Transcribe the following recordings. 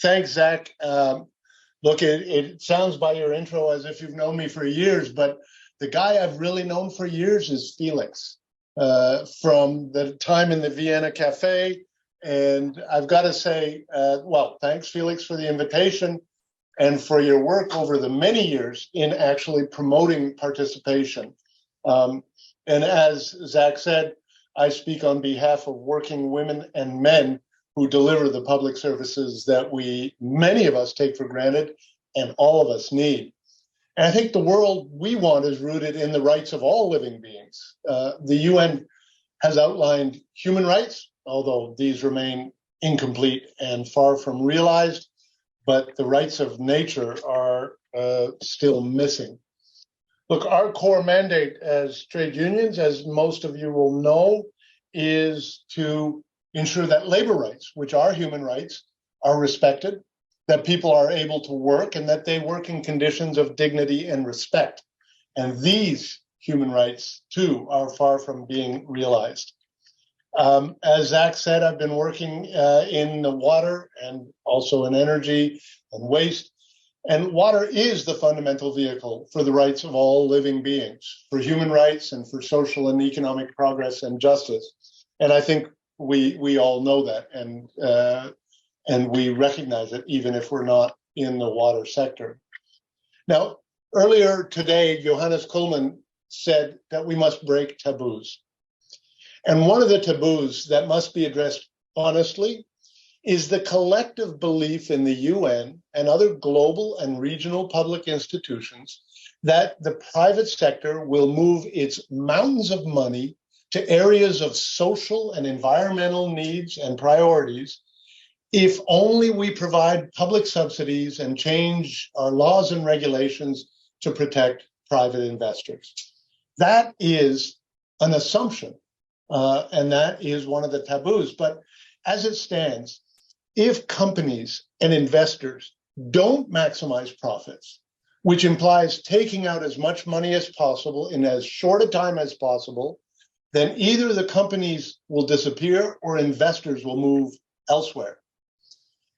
Thanks, Zach. Look, it sounds by your intro as if you've known me for years, but the guy I've really known for years is Felix, from the time in the Vienna Cafe. And I've got to say, well, thanks, Felix, for the invitation and for your work over the many years in actually promoting participation. And as Zach said, I speak on behalf of working women and men who deliver the public services that many of us take for granted and all of us need. And I think the world we want is rooted in the rights of all living beings. The UN has outlined human rights, although these remain incomplete and far from realized, but the rights of nature are still missing. Look, our core mandate as trade unions, as most of you will know, is to ensure that labor rights, which are human rights, are respected, that people are able to work, and that they work in conditions of dignity and respect. And these human rights, too, are far from being realized. As Zach said, I've been working in the water and also in energy and waste. And water is the fundamental vehicle for the rights of all living beings, for human rights and for social and economic progress and justice. And I think we all know that, and we recognize it, even if we're not in the water sector. Now, earlier today, Johannes Kuhlmann said that we must break taboos. And one of the taboos that must be addressed honestly is the collective belief in the UN and other global and regional public institutions that the private sector will move its mountains of money to areas of social and environmental needs and priorities if only we provide public subsidies and change our laws and regulations to protect private investors. That is an assumption, and that is one of the taboos. But as it stands, if companies and investors don't maximize profits, which implies taking out as much money as possible in as short a time as possible, then either the companies will disappear or investors will move elsewhere.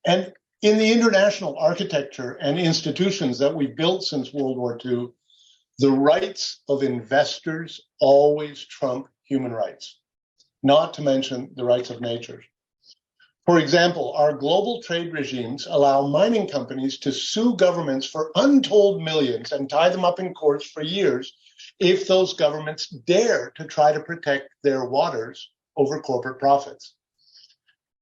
And in the international architecture and institutions that we've built since World War II, the rights of investors always trump human rights, not to mention the rights of nature. For example, our global trade regimes allow mining companies to sue governments for untold millions and tie them up in courts for years if those governments dare to try to protect their waters over corporate profits.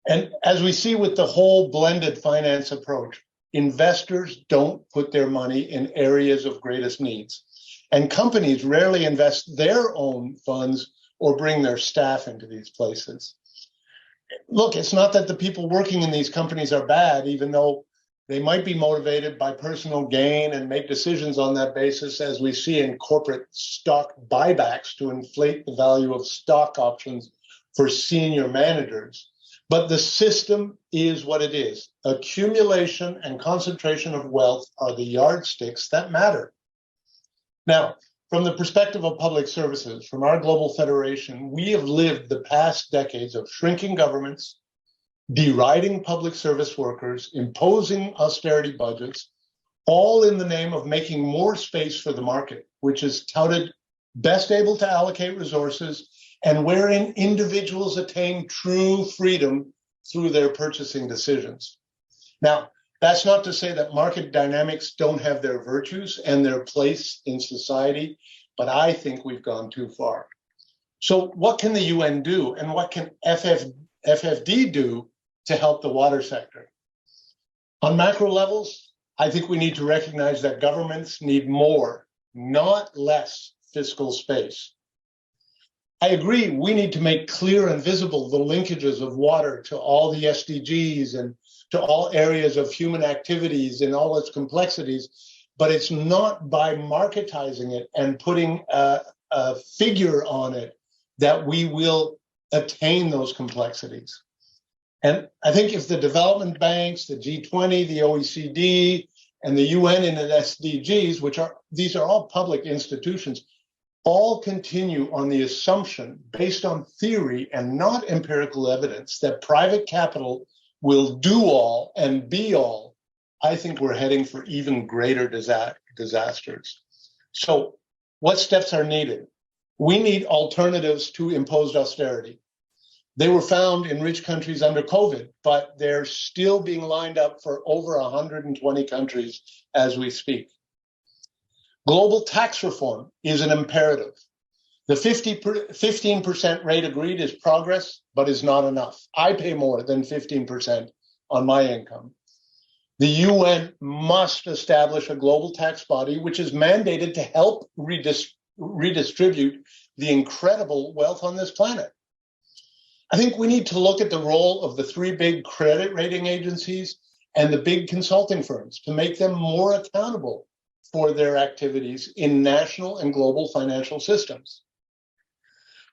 And as we see with the whole blended finance approach, investors don't put their money in areas of greatest needs. And companies rarely invest their own funds or bring their staff into these places. Look, it's not that the people working in these companies are bad, even though they might be motivated by personal gain and make decisions on that basis, as we see in corporate stock buybacks to inflate the value of stock options for senior managers. But the system is what it is. Accumulation and concentration of wealth are the yardsticks that matter. Now, from the perspective of public services, from our global federation, we have lived the past decades of shrinking governments, deriding public service workers, imposing austerity budgets, all in the name of making more space for the market, which is touted best able to allocate resources and wherein individuals attain true freedom through their purchasing decisions. Now, that's not to say that market dynamics don't have their virtues and their place in society, but I think we've gone too far. So what can the UN do, and what can FFD do to help the water sector? On macro levels, I think we need to recognize that governments need more, not less, fiscal space. I agree we need to make clear and visible the linkages of water to all the SDGs and to all areas of human activities in all its complexities, but it's not by marketizing it and putting a figure on it that we will attain those complexities. And I think if the development banks, the G20, the OECD, and the UN and the SDGs, these are all public institutions, all continue on the assumption, based on theory and not empirical evidence, that private capital will do all and be all, I think we're heading for even greater disasters. So what steps are needed? We need alternatives to imposed austerity. They were found in rich countries under COVID, but they're still being lined up for over 120 countries as we speak. Global tax reform is an imperative. The 15% rate agreed is progress, but is not enough. I pay more than 15% on my income. The UN must establish a global tax body which is mandated to help redistribute the incredible wealth on this planet. I think we need to look at the role of the three big credit rating agencies and the big consulting firms to make them more accountable for their activities in national and global financial systems.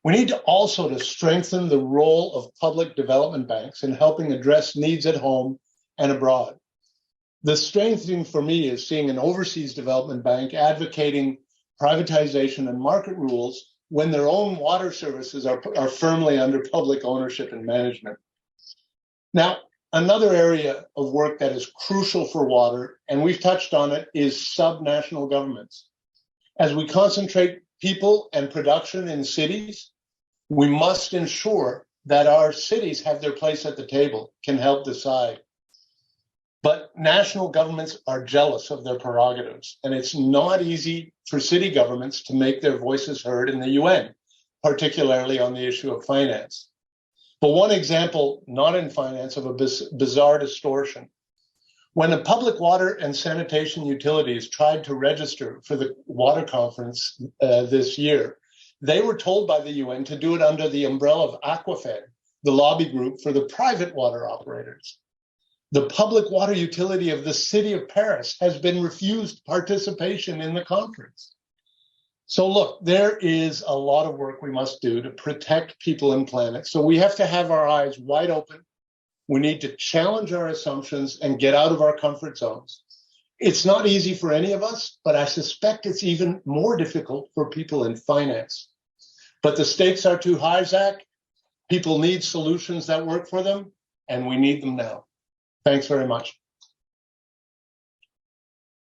We need to also strengthen the role of public development banks in helping address needs at home and abroad. The strengthening for me is seeing an overseas development bank advocating privatization and market rules when their own water services are firmly under public ownership and management. Now, another area of work that is crucial for water, and we've touched on it, is subnational governments. As we concentrate people and production in cities, we must ensure that our cities have their place at the table, can help decide. But national governments are jealous of their prerogatives, and it's not easy for city governments to make their voices heard in the UN, particularly on the issue of finance. But one example, not in finance, of a bizarre distortion. When the public water and sanitation utilities tried to register for the water conference this year, they were told by the UN to do it under the umbrella of Aquafed, the lobby group for the private water operators. The public water utility of the city of Paris has been refused participation in the conference. So look, there is a lot of work we must do to protect people and planet. So we have to have our eyes wide open. We need to challenge our assumptions and get out of our comfort zones. It's not easy for any of us, but I suspect it's even more difficult for people in finance. But the stakes are too high, Zach. People need solutions that work for them, and we need them now. Thanks very much.